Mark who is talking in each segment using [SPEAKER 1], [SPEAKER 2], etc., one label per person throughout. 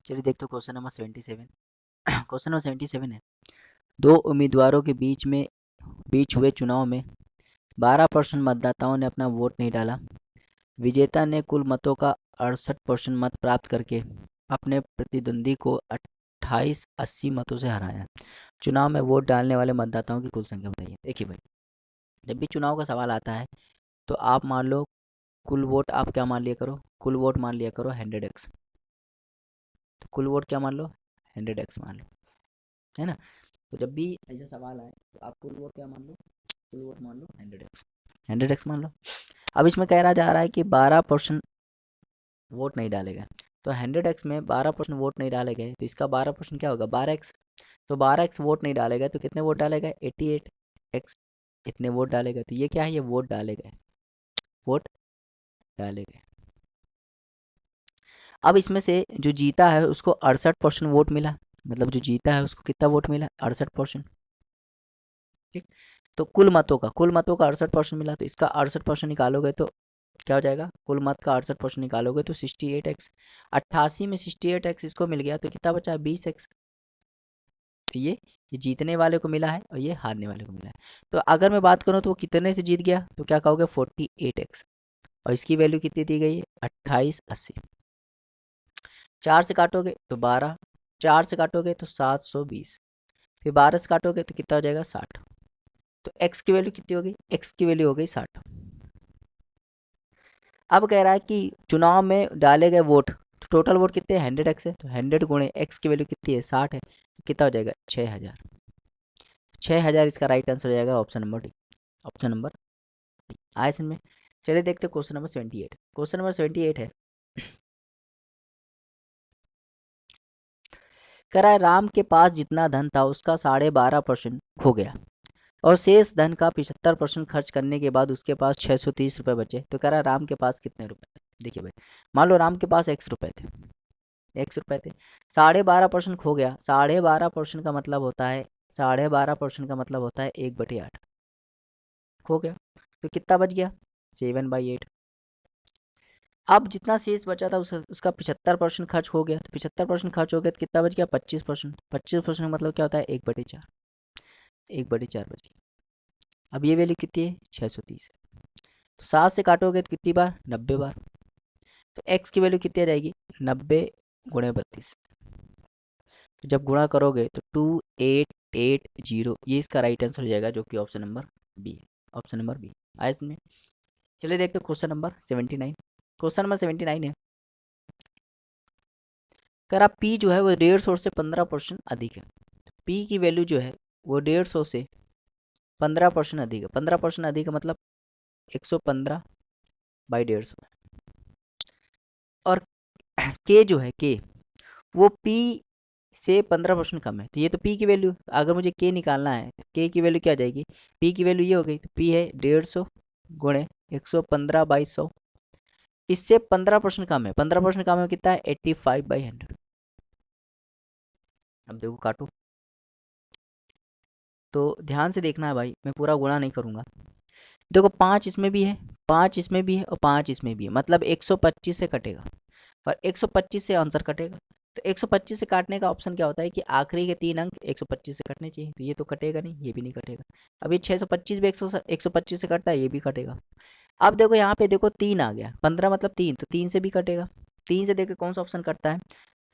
[SPEAKER 1] चलिए देखते हो क्वेश्चन नंबर 77। क्वेश्चन नंबर 77 है, दो उम्मीदवारों के बीच हुए चुनाव में 12% मतदाताओं ने अपना वोट नहीं डाला। विजेता ने कुल मतों का 68% मत प्राप्त करके अपने प्रतिद्वंदी को 2880 मतों से हराया। चुनाव में वोट डालने वाले मतदाताओं की कुल संख्या बताइए। देखिए भाई, जब भी चुनाव का सवाल आता है तो आप मान लो कुल वोट, आप क्या मान लिया करो, कुल वोट मान लिया करो 100x। तो कुल वोट क्या मान लो, 100x मान लो, है ना। तो जब भी ऐसा सवाल आए तो आप कुल वोट क्या मान लो, कुल वोट मान लो 100x, 100x मान लो। अब इसमें कह रहा जा रहा है कि 12% वोट नहीं डाले गए, तो 100x में 12% वोट नहीं डाले गए तो इसका 12% क्या होगा, 12x। तो 12x वोट नहीं डाले गए तो कितने वोट डाले गए, 88x इतने वोट डाले गए। तो ये क्या है, ये वोट डाले गए, वोट डाले गए। अब इसमें से जो जीता है उसको 68% वोट मिला, मतलब जो जीता है उसको कितना वोट मिला, 68%। ठीक, तो कुल मतों का 68% मिला, तो इसका 68% निकालोगे तो क्या हो जाएगा, कुल मत का 68% निकालोगे तो 68x। 88 में 68x इसको मिल गया तो कितना बचा, 20x। तो ये जीतने वाले को मिला है और ये हारने वाले को मिला है। तो अगर मैं बात करूँ तो वो कितने से जीत गया, तो क्या कहोगे 48x, और इसकी वैल्यू कितनी दी गई है, 2880। 4 से काटोगे तो 12, 4 से काटोगे तो 720, फिर 12 से काटोगे तो कितना हो जाएगा, 60। तो x की वैल्यू कितनी होगी, x की वैल्यू हो गई 60। अब कह रहा है कि चुनाव में डाले गए वोट, तो टोटल वोट कितने हैं, 100x है, तो 100 गुणे x की वैल्यू कितनी है, 60 है, तो कितना हो जाएगा, 6000। 6000 इसका राइट आंसर हो जाएगा option number D, option number D आए समझ में। चलिए देखते हैं क्वेश्चन नंबर 78। क्वेश्चन नंबर 78 है, कह रहा है राम के पास जितना धन था उसका 12.5% खो गया और शेष धन का 75% खर्च करने के बाद उसके पास 630 रुपये बचे। तो कह रहा है राम के पास कितने रुपए थे। देखिए भाई, मान लो राम के पास ₹1 थे, ₹1 थे, 12.5% खो गया। 12.5% का मतलब होता है, 12.5% का मतलब होता है 1/8 खो गया। तो कितना बच गया, 7/8। अब जितना शेष बचा था उसका 75% खर्च हो गया, तो 75% खर्च हो गया तो कितना बच गया, 25%। 25% मतलब क्या होता है, 1/4, 1/4 बच गया। अब ये वैल्यू कितनी है, 630। तो 7 से काटोगे तो कितनी बार, 90 बार। तो x की वैल्यू कितनी आ जाएगी, 90 गुणे 32। तो जब गुणा करोगे तो 2880, ये इसका राइट आंसर हो जाएगा, जो कि ऑप्शन नंबर बी है, ऑप्शन नंबर बी आया इसमें। चलिए देखते हैं क्वेश्चन नंबर 79। क्वेश्चन नंबर 79 है, अगर आप पी जो है वो 150 से 15% अधिक है, पी की वैल्यू जो है वो 150 से 15% अधिक है। 15% अधिक है मतलब 115/150, और के जो है के वो पी से 15% कम है। तो ये तो पी की वैल्यू, अगर मुझे के निकालना है तो के की वैल्यू क्या आ जाएगी, पी की वैल्यू ये हो गई, तो पी है 150 गुणे 115/100, इससे 15% कम है। 15% कम है कितना है, 85/100। अब देखो काटो, तो ध्यान से देखना है भाई, मैं पूरा गुणा नहीं करूँगा। देखो 5 इसमें भी है, 5 इसमें भी है और 5 इसमें भी है, मतलब 125 से कटेगा और 125 से आंसर कटेगा। तो 125 से काटने का ऑप्शन क्या होता है कि आखिरी के 3 अंक 125 से कटने चाहिए, तो ये तो कटेगा नहीं, ये भी नहीं कटेगा। अब ये 625 भी 125 से कटता है, ये भी कटेगा। अब देखो यहाँ पे देखो 3 आ गया, 15 मतलब 3, तो 3 से भी कटेगा। 3 से देखो कौन सा ऑप्शन कटता है,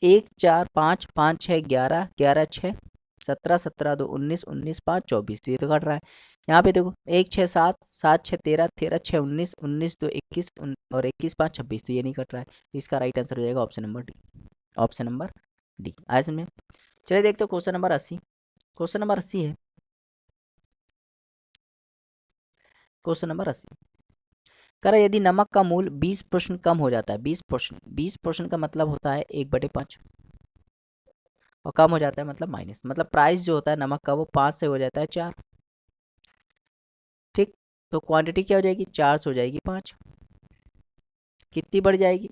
[SPEAKER 1] 1 4 5 5 6 11 11 6 17 17 2 19 19 5 24, तो ये तो कट रहा है। यहाँ पे देखो 1 6 7 7 6 13 13 6 19 19 2 21 और 21 5 26, तो ये नहीं कट रहा है। तो इसका राइट आंसर हो जाएगा option number D, option number D आया समझ में। चलिए देखते हो क्वेश्चन नंबर 80। क्वेश्चन नंबर 80 है, क्वेश्चन नंबर 80 कह रहा है यदि नमक का मूल्य 20% कम हो जाता है, 20%, 20% का मतलब होता है 1/5, और कम हो जाता है मतलब माइनस, मतलब प्राइस जो होता है नमक का वो 5 से हो जाता है 4। ठीक, तो क्वांटिटी क्या हो जाएगी, 4 से हो जाएगी 5, कितनी बढ़ जाएगी,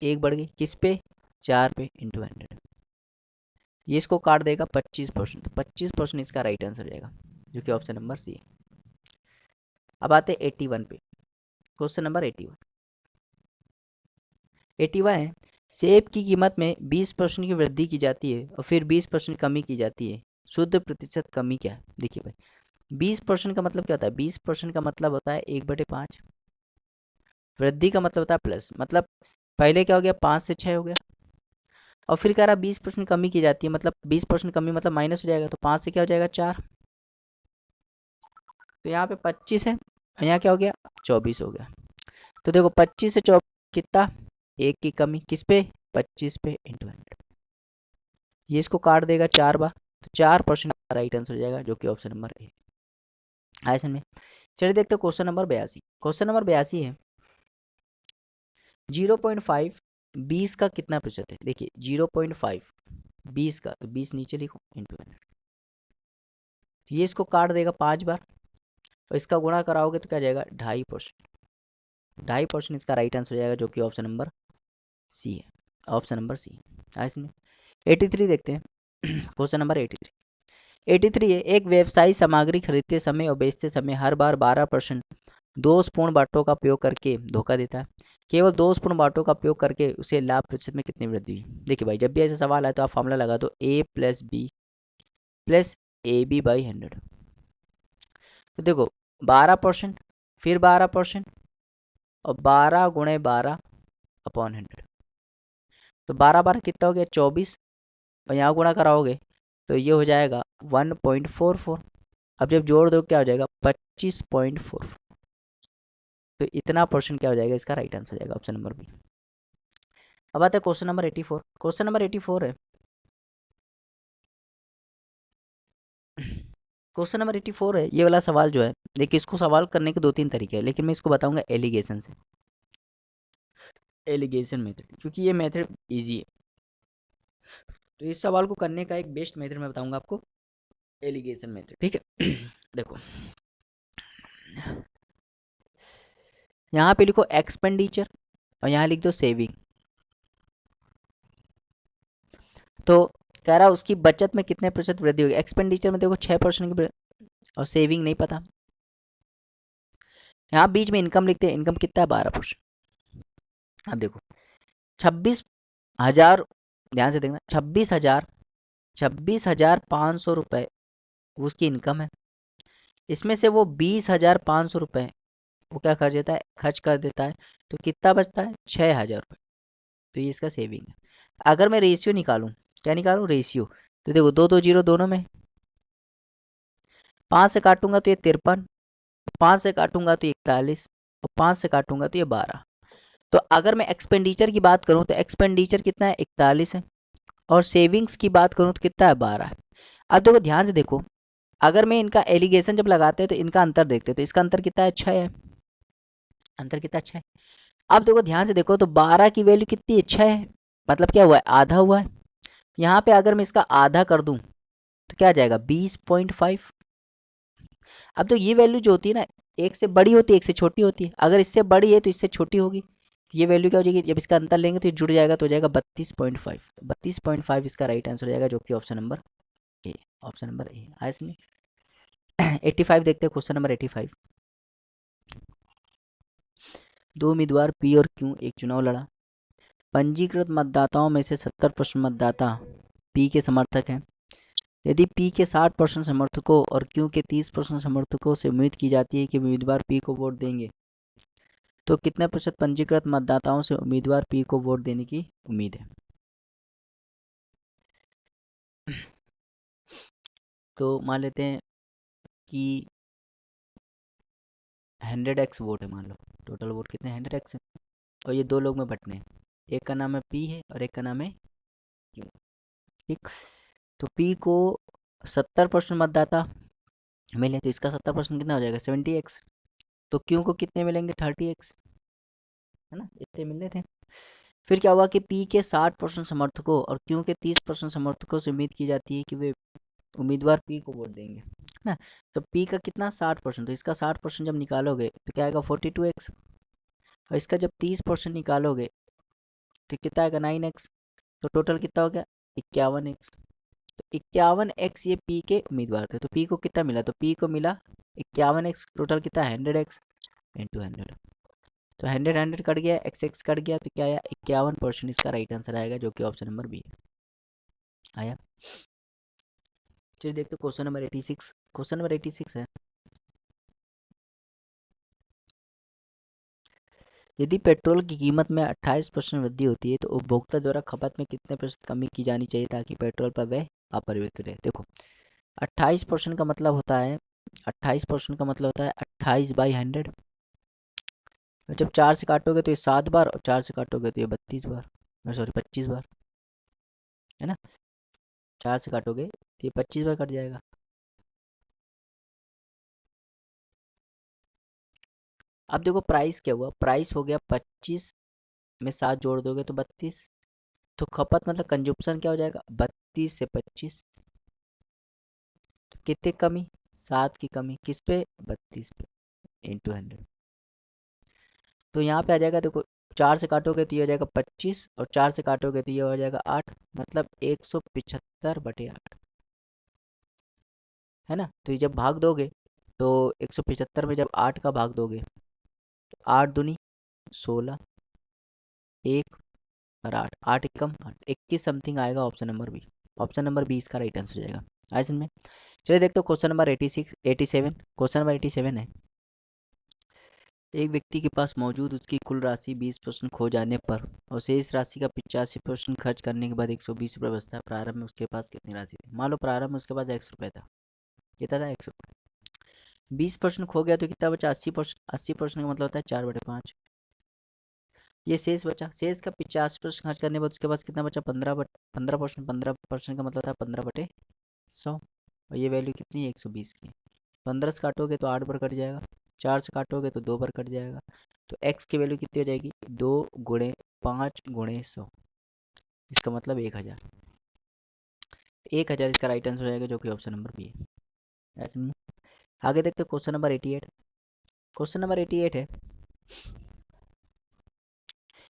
[SPEAKER 1] 1 बढ़ गई, किस पे, 4 पे इंटू 100। ये इसको काट देगा 25%, तो 25% इसका राइट आंसर हो जाएगा, जो कि ऑप्शन नंबर सी है। अब आते हैं 81 पे, क्वेश्चन नंबर 81। 81 है, सेब की कीमत में 20% की वृद्धि की जाती है और फिर 20% कमी की जाती है, शुद्ध प्रतिशत कमी क्या है? देखिए भाई, 20% का मतलब क्या होता है? 20% का मतलब होता है 1/5। वृद्धि का मतलब होता है प्लस, मतलब पहले क्या हो गया, 5 से 6 हो गया, और फिर कह रहा 20% कमी की जाती है, मतलब 20% कमी मतलब माइनस हो जाएगा, तो 5 से क्या हो जाएगा, 4। तो यहाँ पे 25 है और यहाँ क्या हो गया, 24 हो गया। तो देखो 25 से 24 कितना, 1 की कमी, किस पे, 25 पे इंटू 100। ये इसको काट देगा 4 बार, तो 4% राइट आंसर हो जाएगा, जो कि ऑप्शन नंबर ए है इसमें में। चलिए देखते हैं क्वेश्चन नंबर 82। क्वेश्चन नंबर 82 है 0.5 20 का कितना प्रतिशत है? देखिए 0.5 20 का, तो 20 नीचे लिखो इंटू 100। ये इसको काट देगा 5 बार और इसका गुणा कराओगे तो क्या आ जाएगा, 2.5%। 2.5% इसका राइट आंसर हो जाएगा, जो कि ऑप्शन नंबर सी है। ऑप्शन नंबर सी है इसमें। 83 देखते हैं क्वेश्चन नंबर 83। 83 है, एक व्यवसायी सामग्री खरीदते समय और बेचते समय हर बार 12% दोषपूर्ण बातों का उपयोग करके धोखा देता है। केवल दोषपूर्ण बातों का उपयोग करके उसे लाभ प्रतिशत में कितनी वृद्धि हुई? देखिए भाई, जब भी ऐसा सवाल आए तो आप फॉर्मूला लगा दो, a + b + AB/100। तो देखो 12%, फिर 12% और 12 × 12/100, तो 12 कितना हो गया, 24, और यहाँ गुणा कराओगे तो ये हो जाएगा 1.44। अब जब जोड़ दो क्या हो जाएगा, 25.44। तो इतना परसेंट क्या हो जाएगा, इसका राइट आंसर हो जाएगा ऑप्शन नंबर बी। अब आता है क्वेश्चन नंबर 84। क्वेश्चन नंबर 84 है क्वेश्चन नंबर 84 है, ये वाला सवाल जो है, देखिए इसको सवाल करने के 2-3 तरीके हैं, लेकिन मैं इसको बताऊंगा एलिगेशन से, एलिगेशन मेथड, क्योंकि ये मेथड इजी है। तो इस सवाल को करने का एक बेस्ट मेथड मैं बताऊंगा आपको, एलिगेशन मेथड, ठीक है। देखो यहाँ पे लिखो एक्सपेंडिचर और यहाँ लिख दो सेविंग। तो कह रहा उसकी बचत में कितने प्रतिशत वृद्धि होगी? एक्सपेंडिचर में देखो 6% की और सेविंग नहीं पता। यहाँ बीच में इनकम लिखते हैं, इनकम कितना है, 12%। अब देखो 26,000, ध्यान से देखना, 26,500 रुपये उसकी इनकम है। इसमें से वो 20,500 रुपये वो क्या कर देता है, खर्च कर देता है, तो कितना बचता है, 6,000 रुपये। तो ये इसका सेविंग है। अगर मैं रेशियो निकालूं, क्या निकालूं, रेशियो, तो देखो 2 2 0 दोनों में, 5 से काटूंगा तो ये 53, 5 से काटूंगा तो ये 41, और 5 से काटूंगा तो ये 12। तो अगर मैं एक्सपेंडिचर की बात करूं तो एक्सपेंडिचर कितना है, 41 है, और सेविंग्स की बात करूं तो कितना है, 12 है। अब देखो ध्यान से देखो, अगर मैं इनका एलिगेशन जब लगाते हैं तो इनका अंतर देखते हैं, तो इसका अंतर कितना है, 6 है। अंतर कितना, 6 है। अब देखो ध्यान से देखो, तो 12 की वैल्यू कितनी है, 6 है, मतलब क्या हुआ है, आधा हुआ है। यहाँ पे अगर मैं इसका आधा कर दूं तो क्या आ जाएगा, 20.5। अब तो ये वैल्यू जो होती है ना, एक से बड़ी होती है, एक से छोटी होती है। अगर इससे बड़ी है तो इससे छोटी होगी। ये वैल्यू क्या हो जाएगी, जब इसका अंतर लेंगे तो ये जुड़ जाएगा, तो हो जाएगा 32.5। 32.5 इसका राइट आंसर हो जाएगा, जो कि option number A, option number A है इसमें। 85 देखते हैं, क्वेश्चन नंबर 85। दो उम्मीदवार पी और क्यू एक चुनाव लड़ा। पंजीकृत मतदाताओं में से 70% मतदाता पी के समर्थक हैं। यदि पी के 60% समर्थकों और क्यू के 30% समर्थकों से उम्मीद की जाती है कि उम्मीदवार पी को वोट देंगे, तो कितने प्रतिशत पंजीकृत मतदाताओं से उम्मीदवार पी को वोट देने की उम्मीद है? तो मान लेते हैं कि 100x वोट है, मान लो टोटल वोट कितने, 100x है, और ये दो लोग में बंटने हैं। एक का नाम है पी है और एक का नाम है क्यू, ठीक। तो पी को 70% मतदाता मिले, तो इसका 70% कितना हो जाएगा, 70x। तो क्यू को कितने मिलेंगे, 30x, है ना, इतने मिलने थे। फिर क्या हुआ कि पी के 60% समर्थकों और क्यू के 30% समर्थकों से उम्मीद की जाती है कि वे उम्मीदवार पी को वोट देंगे, है ना। तो पी का कितना, 60%, तो इसका 60% जब निकालोगे तो क्या आएगा, 42x, और इसका जब 30% निकालोगे तो कितना आएगा, 9x। तो टोटल कितना हो गया, 51x। तो 51x ये पी के उम्मीदवार थे। तो पी को कितना मिला, तो पी को मिला 51x, टोटल कितना, 100x इंटू 100। तो 100 कट गया, x कट गया, तो क्या आया 51% इसका राइट आंसर आएगा, जो कि ऑप्शन नंबर बी है। आया। चलिए देखते क्वेश्चन नंबर 86। क्वेश्चन नंबर 86 है, यदि पेट्रोल की कीमत में 28% वृद्धि होती है तो उपभोक्ता द्वारा खपत में कितने प्रतिशत कमी की जानी चाहिए ताकि पेट्रोल पर व्यय अपरिवर्तित रहे। देखो 28% का मतलब होता है, 28% का मतलब होता है 28/100। जब 4 से काटोगे तो ये 7 बार, और 4 से काटोगे तो ये 32 बार, सॉरी 25 बार, है ना। 4 से काटोगे तो ये 25 बार कट जाएगा। अब देखो प्राइस क्या हुआ, प्राइस हो गया 25 में 7 जोड़ दोगे तो 32, तो खपत मतलब कंजप्शन क्या हो जाएगा 32 से 25, तो कितने कमी, 7 की कमी किस पे 32 पे इंटू 100। तो यहाँ पे आ जाएगा देखो, 4 से काटोगे तो ये हो जाएगा 25, और 4 से काटोगे तो ये हो जाएगा 8, मतलब 175/8, है ना। तो ये जब भाग दोगे तो 175 में जब 8 का भाग दोगे तो 8 दूनी 16, 1 और 8, 8 एकम 8, 21 समथिंग आएगा option number B. Option number B इसका राइट आंसर हो जाएगा। आए समझ में। चलिए देखते हो क्वेश्चन नंबर 87। क्वेश्चन नंबर 87 है, एक व्यक्ति के पास मौजूद उसकी कुल राशि 20% खो जाने पर और शेष राशि का 85% खर्च करने के बाद 120 रुपये बचता है। प्रारंभ में उसके पास कितनी राशि थी। मान लो प्रारंभ में उसके पास 100 रुपये था, कितना था 100 रुपये, 20% खो गया तो कितना बचा 80%। 80% का मतलब होता है 4/5। ये शेष बचा, शेष का 50% खर्च करने के बाद उसके पास कितना बचा 15%। 15% का मतलब होता है 15/100, और ये वैल्यू कितनी है 120 की। 15 से काटोगे तो 8 बार कट जाएगा, 4 से काटोगे तो 2 बार कट जाएगा, तो x की वैल्यू कितनी हो जाएगी 2 गुणे 5 गुणे 100, इसका मतलब 1000। 1000 इसका राइट आंसर हो जाएगा, जो कि ऑप्शन नंबर बी है। ऐसे में आगे देखते हैं क्वेश्चन नंबर 88। क्वेश्चन नंबर 88 है,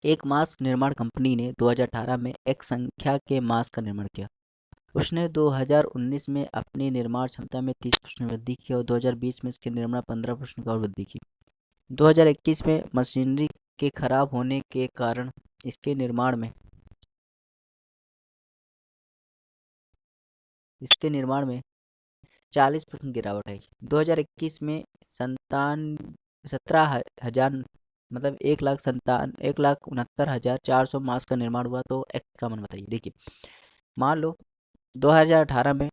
[SPEAKER 1] एक मास्क निर्माण कंपनी ने 2018 में एक संख्या के मास्क का निर्माण किया। उसने 2019 में अपनी निर्माण क्षमता में 30% वृद्धि की और 2020 में इसके निर्माण 15% का और वृद्धि की। 2021 में मशीनरी के खराब होने के कारण इसके निर्माण में 40% गिरावट आई। 2021 में 17,000 मतलब 1,69,400 मास्क का निर्माण हुआ। तो एक्स का मान बताइए। देखिए मान लो 2018 में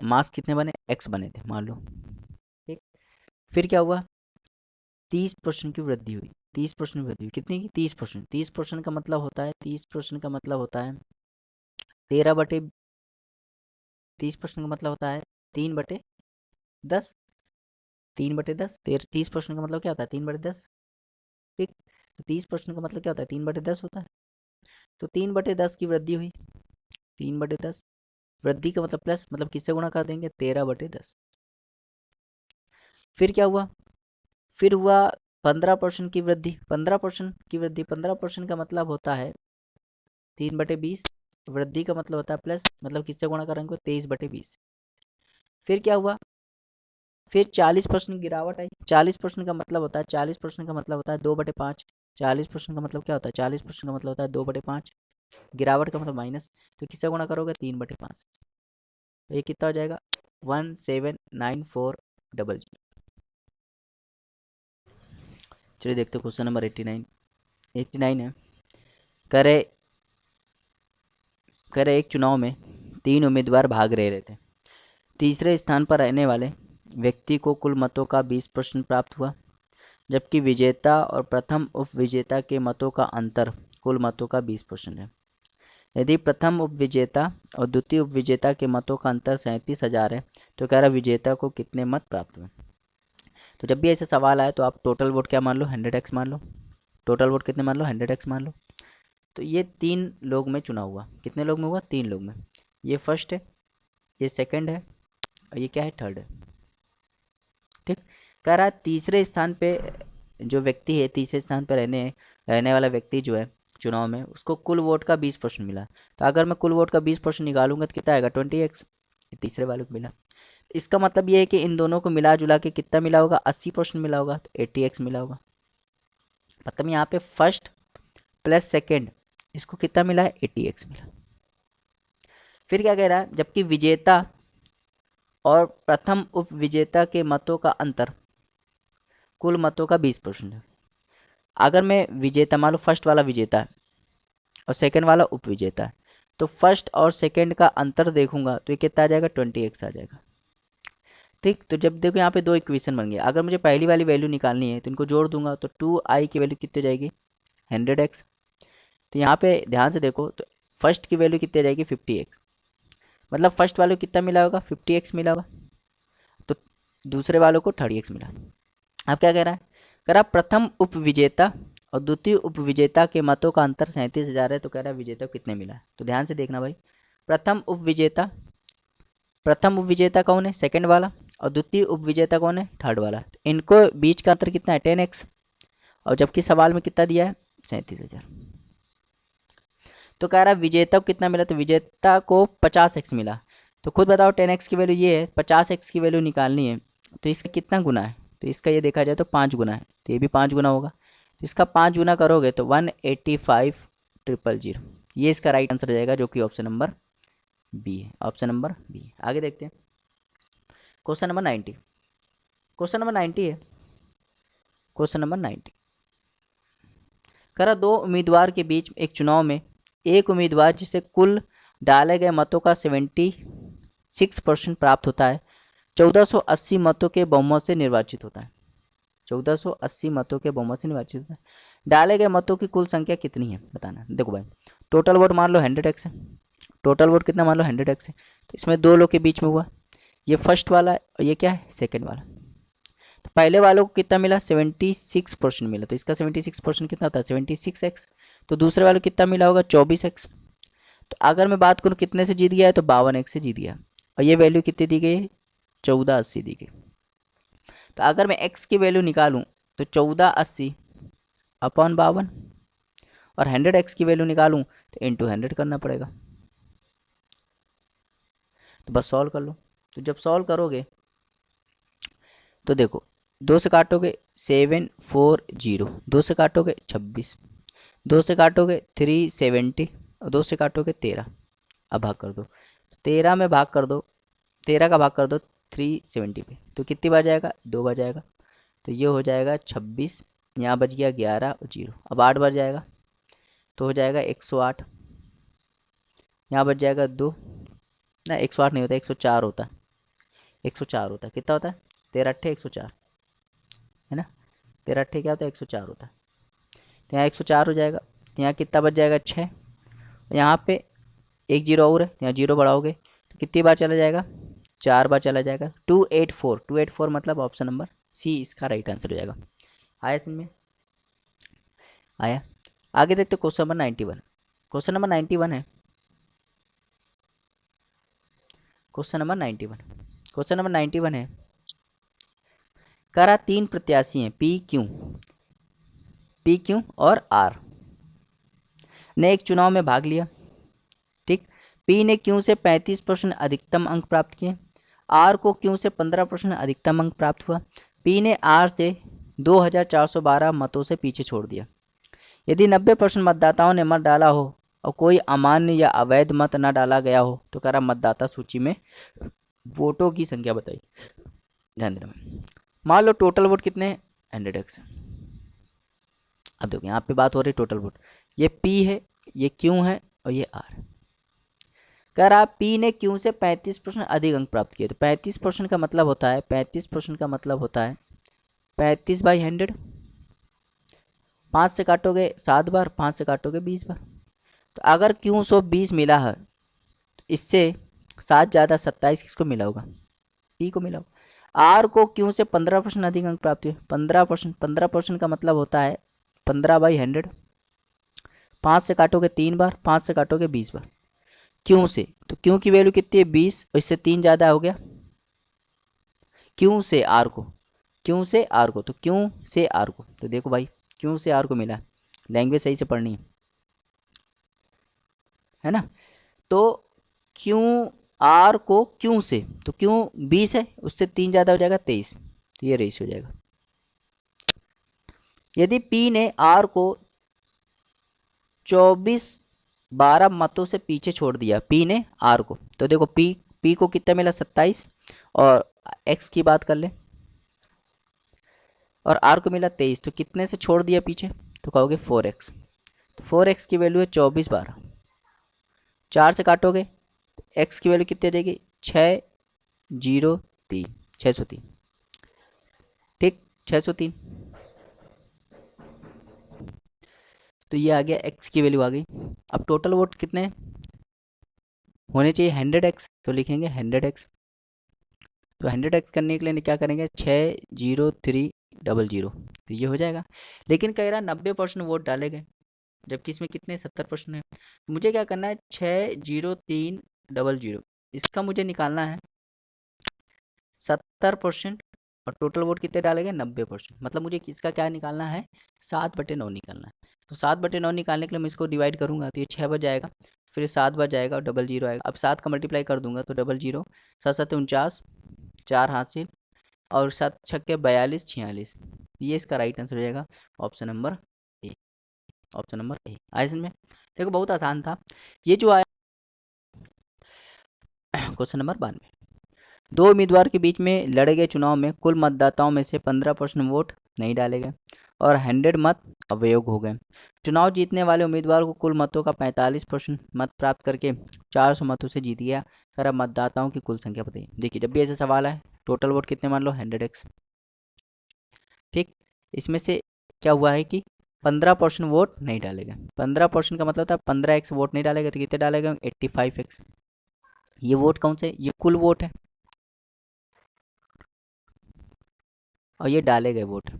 [SPEAKER 1] मास्क कितने बने, एक्स बने थे मान लो, ठीक। फिर क्या हुआ 30% की वृद्धि हुई। 30% वृद्धि हुई, कितनी की 30%। 30% का मतलब होता है 30% का मतलब होता है 13 बटे 30% का मतलब होता है 3/10। 3/10 30% का मतलब क्या होता है 3/10, ठीक। तो 30% का मतलब क्या होता है 3/10 होता है। तो 3/10 की वृद्धि हुई, 3/10 वृद्धि का मतलब प्लस, मतलब किससे गुणा कर देंगे 13/10। फिर क्या हुआ, फिर हुआ 15% की वृद्धि। 15% की वृद्धि, 15% का मतलब होता है 3/20, वृद्धि का मतलब होता है प्लस, मतलब किससे गुणा करेंगे 23/20। फिर क्या हुआ, फिर 40% गिरावट आई। 40% का मतलब होता है 40% का मतलब होता है 2/5। 40% का मतलब क्या होता है 40% का मतलब होता है 2/5, गिरावट का मतलब माइनस, तो किससे गुणा करोगे 3/5। तो ये कितना हो जाएगा 179400। चलिए देखते क्वेश्चन नंबर 89। 89 है, करे करे एक चुनाव में 3 उम्मीदवार भाग रहे थे। तीसरे स्थान पर रहने वाले व्यक्ति को कुल मतों का 20% प्राप्त हुआ, जबकि विजेता और प्रथम उपविजेता के मतों का अंतर कुल मतों का 20% है। यदि प्रथम उपविजेता और द्वितीय उपविजेता के मतों का अंतर 37,000 है तो कह रहा विजेता को कितने मत प्राप्त हुए। तो जब भी ऐसे सवाल आए तो आप टोटल वोट क्या मान लो 100x मान लो। टोटल वोट कितने मान लो 100x मान लो। तो ये 3 लोग में चुनाव हुआ, कितने लोग में हुआ 3 लोग में। ये फर्स्ट है, ये सेकंड है, और ये क्या है थर्ड है, ठीक। कह रहा है तीसरे स्थान पे जो व्यक्ति है, तीसरे स्थान पर रहने वाला व्यक्ति जो है चुनाव में, उसको कुल वोट का 20% मिला। तो अगर मैं कुल वोट का 20% निकालूंगा तो कितना आएगा 20x, तीसरे वाले को मिला। इसका मतलब ये है कि इन दोनों को मिला जुला के कितना मिला होगा, 80% मिला होगा, तो 80x मिला होगा। मतलब यहाँ पे फर्स्ट प्लस सेकेंड इसको कितना मिला है, 80x मिला। फिर क्या कह रहा है, जबकि विजेता और प्रथम उपविजेता के मतों का अंतर कुल मतों का 20% है। अगर मैं विजेता, मान लो फर्स्ट वाला विजेता है और सेकंड वाला उपविजेता है, तो फर्स्ट और सेकंड का अंतर देखूंगा तो ये कितना आ जाएगा, 20x आ जाएगा। ठीक, तो जब देखो यहाँ पे दो इक्वेशन बन गए, अगर मुझे पहली वाली वैल्यू निकालनी है तो इनको जोड़ दूंगा तो 2i की वैल्यू कितनी हो जाएगी, 100x। तो यहाँ पे ध्यान से देखो तो फर्स्ट की वैल्यू कितनी आ जाएगी, 50x। मतलब फर्स्ट वालों को कितना मिला होगा, 50x मिला होगा, तो दूसरे वालों को 30x मिला। अब क्या कह रहा है, कह रहा प्रथम उपविजेता और द्वितीय उपविजेता के मतों का अंतर 37,000 है, तो कह रहा है विजेता को कितने मिला है। तो ध्यान से देखना भाई, प्रथम उपविजेता कौन है, सेकंड वाला, और द्वितीय उपविजेता कौन है, थर्ड वाला। तो इनको बीच का अंतर कितना है, 10x, और जबकि सवाल में कितना दिया है, 37,000। तो कह रहा है विजेता को कितना मिला, तो विजेता को 50x मिला। तो खुद बताओ 10x की वैल्यू ये है, 50x की वैल्यू निकालनी है, तो इसका कितना गुना है, तो इसका ये देखा जाए तो 5 गुना है, तो ये भी 5 गुना होगा। तो इसका 5 गुना करोगे तो 185,000। ये इसका राइट आंसर हो जाएगा, जो कि ऑप्शन नंबर बी है, ऑप्शन नंबर बी। आगे देखते हैं क्वेश्चन नंबर 90। क्वेश्चन नंबर 90 है, क्वेश्चन नंबर 90 करा, दो उम्मीदवार के बीच एक चुनाव में एक उम्मीदवार जिसे कुल डाले गए मतों का 76% प्राप्त होता है 1480 मतों के बहुमत से निर्वाचित होता है। 1480 मतों के बहुमत से निर्वाचित होता है। डाले गए मतों की कुल संख्या कितनी है बताना। देखो भाई, टोटल वोट मान लो 100x है, टोटल वोट कितना मान लो 100x है, तो इसमें दो लोग के बीच में हुआ, ये फर्स्ट वाला और ये क्या है, सेकंड वाला। तो पहले वालों को कितना मिला, 76% मिला, तो इसका 76% कितना होता है, 76x। तो दूसरे वालों को कितना मिला होगा, 24x। तो अगर मैं बात करूँ कितने से जीत गया है, तो 52x से जीत गया, और ये वैल्यू कितनी दी गई है, 1480 दी गई। तो अगर मैं x की वैल्यू निकालूं तो 1480 अपॉन 52, और 100x की वैल्यू निकालूं तो इंटू 100 करना पड़ेगा। तो बस सॉल्व कर लो। तो जब सॉल्व करोगे तो देखो, 2 से काटोगे 740, 2 से काटोगे 26, 2 से काटोगे 370, और 2 से काटोगे 13। अब भाग कर दो, 13 में भाग कर दो, 13 का भाग कर दो 370 पे, तो कितनी बार जाएगा, 2 बार जाएगा। तो ये हो जाएगा 26, यहाँ बच गया 11 और 0। अब 8 बार जाएगा तो हो जाएगा 108, यहाँ बच जाएगा 2, ना 108 नहीं होता, 104 होता, 104 होता। कितना होता है, 13 अट्ठे 104 है ना, 13 अट्ठे क्या होता है, 104 होता है। तो यहाँ 104 हो जाएगा, तो यहाँ कितना बच जाएगा 6, यहाँ पे 1 0 और है, यहाँ 0 बढ़ाओगे तो कितनी बार चला जाएगा, 4 बार चला जाएगा। 284, 284 मतलब ऑप्शन नंबर सी इसका राइट आंसर हो जाएगा। आया समझ में, आया। आगे देखते क्वेश्चन नंबर 91। क्वेश्चन नंबर 91 है, क्वेश्चन नंबर 91, क्वेश्चन नंबर 91 है, करा 3 प्रत्याशी हैं पी क्यू और आर ने एक चुनाव में भाग लिया। ठीक, पी ने क्यू से 35% अधिकतम अंक प्राप्त किए, आर को क्यू से 15% अधिकतम अंक प्राप्त हुआ। पी ने आर से 2412 मतों से पीछे छोड़ दिया। यदि 90% मतदाताओं ने मत डाला हो और कोई अमान्य या अवैध मत न डाला गया हो तो कह रहा मतदाता सूची में वोटों की संख्या बताई। ध्यान देना, मान लो टोटल वोट कितने हैं, 100x। अब देखो यहाँ पे बात हो रही टोटल वोट, ये P है, ये Q है और ये R। कह रहा P ने Q से 35% अधिक अंक प्राप्त किए। तो 35% का मतलब होता है, 35% का मतलब होता है 35/100। 5 से काटोगे 7 बार, 5 से काटोगे 20 बार। तो अगर Q 120 मिला है तो इससे 7 ज़्यादा 27 किसको मिला होगा, P को मिला होगा। R को Q से 15% अधिक अंक प्राप्त हुए। 15%, 15% का मतलब होता है 15/100। 5 से काटोगे 3 बार, 5 से काटोगे 20 बार। क्यों से, तो क्यों की वैल्यू कितनी है 20, और इससे 3 ज़्यादा हो गया। क्यों से आर को, क्यों से आर को, तो क्यों से आर को, तो देखो भाई क्यों से आर को मिला। लैंग्वेज सही से पढ़नी है ना। तो क्यों आर को क्यू से, तो क्यू 20 है, उससे 3 ज़्यादा हो जाएगा 23, तो ये रेशियो हो जाएगा। यदि पी ने आर को 24-12 मतों से पीछे छोड़ दिया, पी ने आर को, तो देखो पी को कितना मिला 27, और एक्स की बात कर ले, और आर को मिला 23, तो कितने से छोड़ दिया पीछे, तो कहोगे 4x। तो 4x की वैल्यू है 24-12, 4 से काटोगे तो x की वैल्यू कितनी आ जाएगी 603, 603, ठीक 603। तो ये आ गया x की वैल्यू आ गई। अब टोटल वोट कितने होने चाहिए 100x, तो लिखेंगे 100x। तो 100x करने के लिए क्या करेंगे 60300, तो ये हो जाएगा। लेकिन कह रहा 90% वोट डाले गए, जबकि इसमें कितने 70% है। मुझे क्या करना है 60300, इसका मुझे निकालना है 70%, और टोटल वोट कितने डाले गए 90%, मतलब मुझे किसका क्या निकालना है 7/9 निकालना है। तो 7/9 निकालने के लिए मैं इसको डिवाइड करूंगा, तो ये 6 बच जाएगा, फिर 7 बच जाएगा और 00 आएगा। अब 7 का मल्टीप्लाई कर दूंगा तो 00, 7×7 = 49, 4 हासिल, और 7 छक्के 42, 46, ये इसका राइट आंसर हो जाएगा option number A. Option number A आया समझ में। देखो बहुत आसान था ये जो आया। क्वेश्चन नंबर 92, दो उम्मीदवार के बीच में लड़े गए चुनाव में कुल मतदाताओं में से 15% वोट नहीं डाले गए और 100 मत अवयोग हो गए। चुनाव जीतने वाले उम्मीदवार को कुल मतों का 45% मत प्राप्त करके 400 मतों से जीत गया। कर अब मतदाताओं की कुल संख्या बताइए। देखिए जब भी ऐसा सवाल है टोटल वोट कितने मान लो 100x, ठीक, इसमें से क्या हुआ है कि 15% वोट नहीं डाले गए। 15% का मतलब था 15x वोट नहीं डाले गए, तो कितने डाले गए 85x। ये वोट कौन से, ये कुल वोट है और ये डाले गए वोट।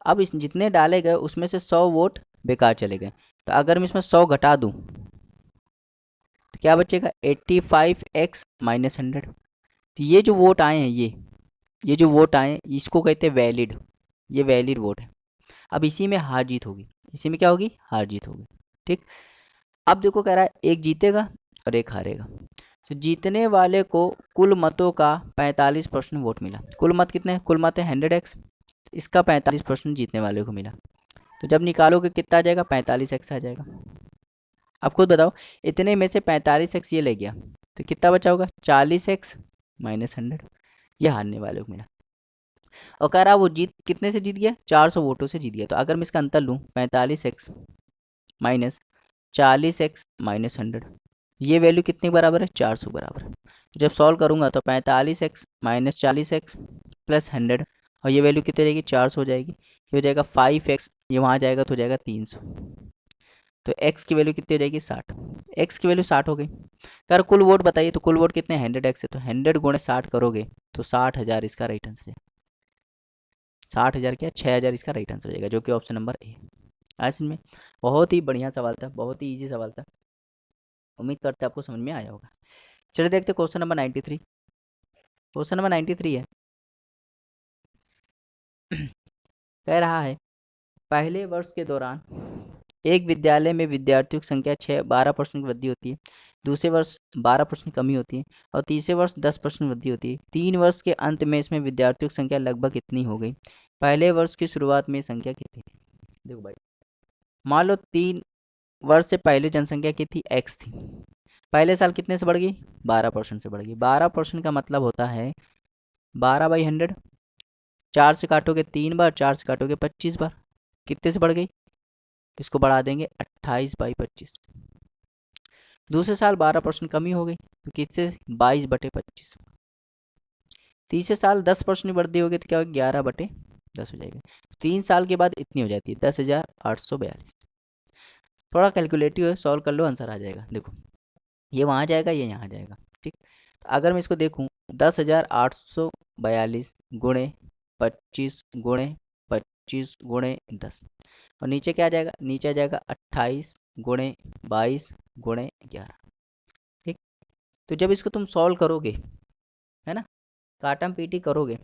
[SPEAKER 1] अब इस जितने डाले गए उसमें से 100 वोट बेकार चले गए, तो अगर मैं इसमें 100 घटा दूं तो क्या बचेगा 85x - 100। तो ये जो वोट आए हैं ये जो वोट आए हैं इसको कहते हैं वैलिड, ये वैलिड वोट है। अब इसी में हार जीत होगी, इसी में क्या होगी हार जीत होगी, ठीक। अब देखो कह रहा है एक जीतेगा और एक हारेगा। तो जीतने वाले को कुल मतों का 45% वोट मिला। कुल मत कितने, कुल मत है 100x, इसका 45% जीतने वाले को मिला। तो जब निकालोगे कितना आ जाएगा 45x आ जाएगा। अब खुद बताओ इतने में से 45x ये ले गया तो कितना बचा होगा 40x - 100, ये हारने वाले को मिला। और कह रहा वो जीत कितने से जीत गया 400 वोटों से जीत गया। तो अगर मैं इसका अंतर लूँ 45x - 40x - 100, ये वैल्यू कितने के बराबर है 400 बराबर है। तो जब सॉल्व करूँगा तो 45x - 40x + 100, और ये वैल्यू कितनी रहेगी 400 हो जाएगी। ये हो जाएगा 5x, ये वहाँ जाएगा तो हो जाएगा 300। तो x की वैल्यू कितनी हो जाएगी 60, x की वैल्यू 60 हो गई। अगर कुल वोट बताइए तो कुल वोट कितने 100x है, तो 100 × 60 करोगे तो 60,000 इसका राइट आंसर है। 60,000 क्या 6,000 इसका राइट आंसर हो जाएगा, जो कि ऑप्शन नंबर ए। आज में बहुत ही बढ़िया सवाल था, बहुत ही ईजी सवाल था, उम्मीद करते आपको समझ में आया होगा। चलिए देखते क्वेश्चन नंबर 93। क्वेश्चन नंबर 93 है कह रहा है पहले वर्ष के दौरान एक विद्यालय में विद्यार्थियों की संख्या 12% की वृद्धि होती है, दूसरे वर्ष 12% कमी होती है और तीसरे वर्ष 10% वृद्धि होती है। 3 वर्ष के अंत में इसमें विद्यार्थियों की संख्या लगभग कितनी हो गई। पहले वर्ष की शुरुआत में संख्या कितनी थी। देखो भाई मान लो 3 वर्ष से पहले जनसंख्या कितनी x थी, पहले साल कितने से बढ़ गई 12% से बढ़ गई। 12% का मतलब होता है 12/100, 4 से काटोगे 3 बार, 4 से काटोगे 25 बार, कितने से बढ़ गई, इसको बढ़ा देंगे 28/25। दूसरे साल 12% कमी हो गई तो किससे 22/25। तीसरे साल 10% वृद्धि होगी तो क्या होगा 11/10 हो जाएगा। 3 साल के बाद इतनी हो जाती है 10,842। थोड़ा कैलकुलेटिव है, सॉल्व कर लो आंसर आ जाएगा। देखो ये वहाँ जाएगा ये यहाँ जाएगा, ठीक। तो अगर मैं इसको देखूँ 10,842 गुणे 25 गुणे 25 गुणे 10, और नीचे क्या आ जाएगा, नीचे आ जाएगा 28 गुणे 22 गुणे 11, ठीक। तो जब इसको तुम सॉल्व करोगे है ना, काटम पीटी करोगे,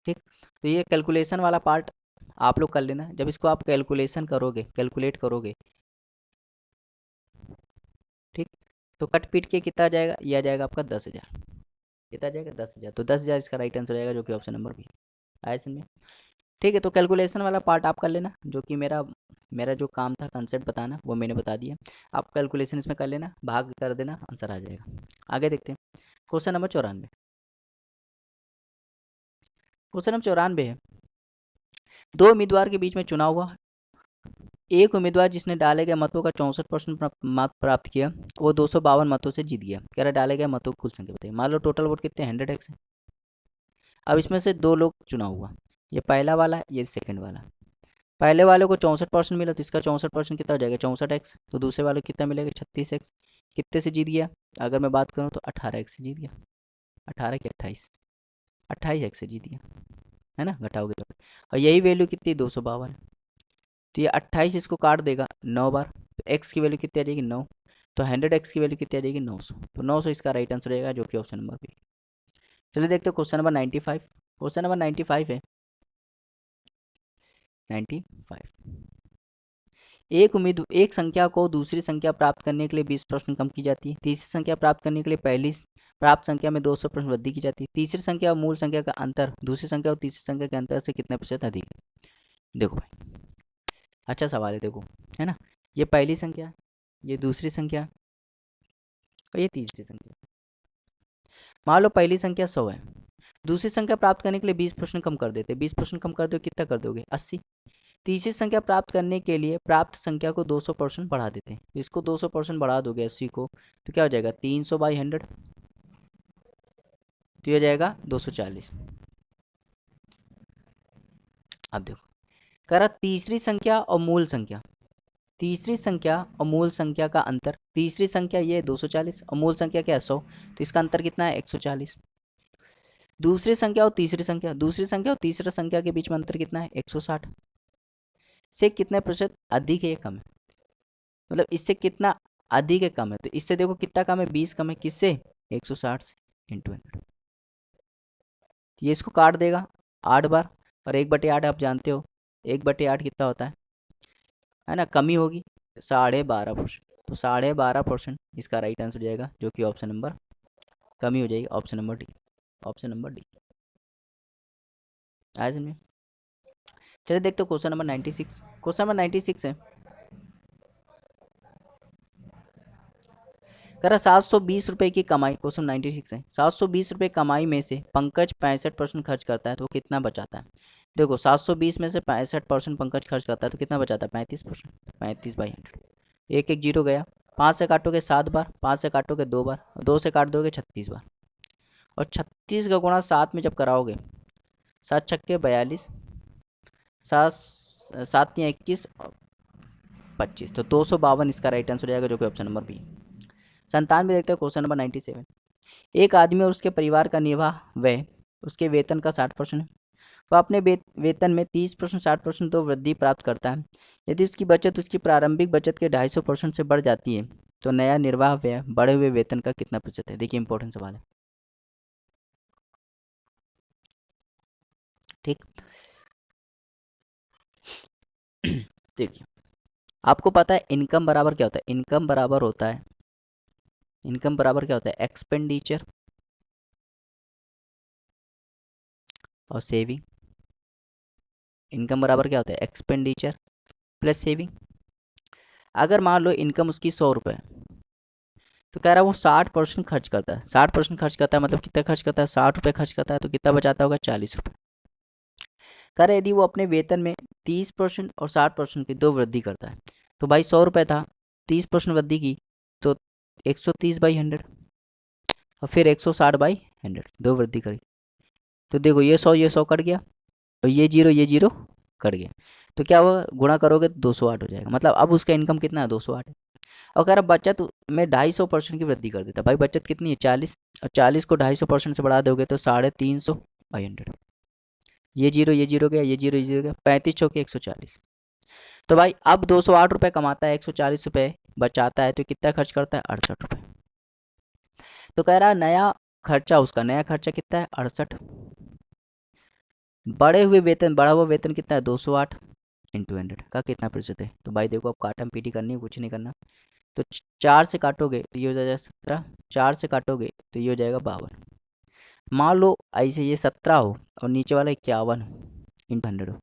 [SPEAKER 1] ठीक, तो ये कैलकुलेशन वाला पार्ट आप लोग कर लेना। जब इसको आप कैलकुलेशन करोगे, कैलकुलेट करोगे तो कट पीट के कितना आ जाएगा, ये आ जाएगा आपका 10,000। कितना आ जाएगा 10,000, तो 10,000 इसका राइट आंसर हो जाएगा, जो कि ऑप्शन नंबर बी आया समझ में। ठीक है, तो कैलकुलेशन वाला पार्ट आप कर लेना, जो कि मेरा मेरा जो काम था कंसेप्ट बताना वो मैंने बता दिया। आप कैलकुलेशन इसमें कर लेना, भाग कर देना, आंसर आ जाएगा। आगे देखते हैं क्वेश्चन नंबर 94। क्वेश्चन नंबर 94 है, दो उम्मीदवार के बीच में चुनाव हुआ। एक उम्मीदवार जिसने डाले गए मतों का 64% मत प्राप्त किया, वो 252 मतों से जीत गया। कह रहा डाले गए मतों की कुल संख्या बताइए। मान लो टोटल वोट कितने 100x है। अब इसमें से दो लोग चुनाव हुआ, ये पहला वाला, ये सेकंड वाला। पहले वाले को 64% मिला, तो इसका 64% कितना हो जाएगा 64x। तो दूसरे वाले को कितना मिलेगा 36x। कितने से जीत गया, अगर मैं बात करूँ तो 18x से जीत गया। 18 की 28x से जीत गया, है ना, घटाओगे तो। और यही वैल्यू कितनी 252 है, तो ये 28 इसको काट देगा 9 बार, तो x की वैल्यू कितनी आ जाएगी 9। तो 100x की वैल्यू कितनी आ जाएगी 900। तो 900 इसका राइट आंसर रहेगा, जो कि ऑप्शन नंबर बी। चलिए देखते हैं क्वेश्चन नंबर 95। क्वेश्चन नंबर 95 है 95। एक संख्या को दूसरी संख्या प्राप्त करने के लिए 20 प्रश्न कम की जाती है। तीसरी संख्या प्राप्त करने के लिए पहली प्राप्त संख्या में 200 प्रश्न वृद्धि की जाती है। तीसरी संख्या और मूल संख्या का अंतर दूसरी संख्या और तीसरी संख्या के अंतर से कितने प्रतिशत अधिक है। देखो भाई, अच्छा सवाल है, देखो, है ना, ये पहली संख्या, ये दूसरी संख्या और ये तीसरी संख्या। मान लो पहली संख्या 100 है, दूसरी संख्या प्राप्त करने के लिए 20 प्रश्न कम कर देते। 20 प्रश्न कम कर दो, कितना कर दोगे 80। तीसरी संख्या प्राप्त करने के लिए प्राप्त संख्या को 200% बढ़ा देते हैं। तो इसको 200% बढ़ा दोगे 80 को, तो क्या हो जाएगा 300/100, तो ये हो जाएगा 240। अब देखो, कह रहा तीसरी संख्या और मूल संख्या, तीसरी संख्या और मूल संख्या का अंतर, तीसरी संख्या ये 240 और मूल संख्या क्या है 100, तो इसका अंतर कितना है 140। दूसरी संख्या और तीसरी संख्या, दूसरी संख्या और तीसरी संख्या के बीच में अंतर कितना है 160 से कितने प्रतिशत अधिक है, ये कम है। मतलब इससे कितना अधिक है, कम है, तो इससे देखो कितना कम है 20 कम है, किससे 160 से इंटू 100। ये इसको काट देगा 8 बार, और 1/8 आप जानते हो 1/8 कितना होता है ना, कमी होगी 12.5%। तो 12.5% इसका राइट आंसर हो जाएगा, जो कि ऑप्शन नंबर कमी हो जाएगी, option number D. Option number D आया समझ में। चलिए देखते हो क्वेश्चन नंबर 96। क्वेश्चन नंबर 96 है, कह रहा 720 रुपये की कमाई, क्वेश्चन 96 है, 720 रुपये कमाई में से पंकज 65% खर्च करता है, तो कितना बचाता है। देखो 720 में से 65% पंकज खर्च करता है, तो कितना बचाता है 35%। 35/100, एक एक जीरो गया। 5 से काटोगे 7 बार, 5 से काटोगे 2 बार, 2 से काट दोगे 36 बार, और 36 का गुणा 7 में जब कराओगे, 7 छक्के 42, 7 7 या 21 25, तो 252 इसका राइट आंसर हो जाएगा, जो कि ऑप्शन नंबर बी। 97 देखते हैं क्वेश्चन नंबर 97। एक आदमी और उसके परिवार का निर्वाह व्यय उसके वेतन का 60% है। वह अपने वेतन में 30% 60% तो वृद्धि प्राप्त करता है। यदि उसकी बचत उसकी प्रारंभिक बचत के 250% से बढ़ जाती है, तो नया निर्वाह व्यय बढ़े हुए वेतन का कितना प्रतिशत है। देखिए इंपॉर्टेंट सवाल है, ठीक। देखिए, आपको पता है इनकम बराबर क्या होता है, इनकम बराबर होता है, इनकम बराबर क्या होता है एक्सपेंडिचर और सेविंग। इनकम बराबर क्या होता है एक्सपेंडिचर प्लस सेविंग। अगर मान लो इनकम उसकी 100 रुपये, तो कह रहा है वो 60% खर्च करता है। 60% खर्च करता है मतलब कितना खर्च करता है 60 रुपये खर्च करता है, तो कितना बचाता होगा 40 रुपये। कह रहा है यदि वो अपने वेतन में 30% और 60% की दो वृद्धि करता है, तो भाई 100 रुपये था, 30% वृद्धि की, तो 130/100, और फिर 160/100 दो वृद्धि करी। तो देखो ये 100 कट गया, और ये जीरो कट गया, तो क्या होगा गुणा करोगे तो 208 हो जाएगा। मतलब अब उसका इनकम कितना है 208 है। और कह रहा बचत में 250% की वृद्धि कर देता। भाई बचत कितनी है 40, और 40 को 250% से बढ़ा दोगे तो 350/100। ये जीरो गया, ये जीरो गया, 35 चौके 140। तो भाई अब 208 रुपये कमाता है, 140 रुपये बचाता है, तो कितना खर्च करता है 68 रुपये। तो कह रहा है नया खर्चा, उसका नया खर्चा कितना है 68, बढ़ा हुआ वेतन कितना है 208 इंटू 100 का कितना प्रतिशत है। तो भाई देखो अब काटम पीटी करनी है, कुछ नहीं करना, तो 4 से काटोगे तो ये हो जाएगा 17, 4 से काटोगे तो ये हो जाएगा 52। मान लो ऐसे ये 17 हो और नीचे वाला 51 हो, इंटू 100 हो,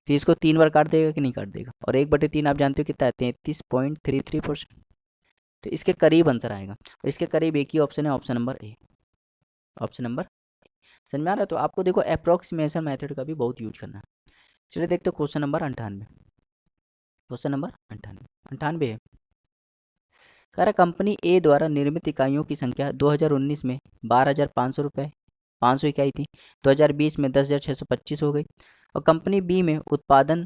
[SPEAKER 1] तो इसको 3 बार काट देगा कि नहीं काट देगा, और 1/3 आप जानते हो कितना है, 33.33%। तो इसके करीब आंसर आएगा, और इसके करीब एक ही ऑप्शन है, option number A, option number. समझ में आ रहा है? तो आपको देखो अप्रोक्सीमेशन मेथड का भी बहुत यूज करना है। चलिए देखते हो क्वेश्चन नंबर 98। क्वेश्चन नंबर 98 है। कह रहा कंपनी ए द्वारा निर्मित इकाइयों की संख्या 2019 में 12,500 रुपये 500 इकाई थी, 2020 में 10,625 हो गई, और कंपनी बी में उत्पादन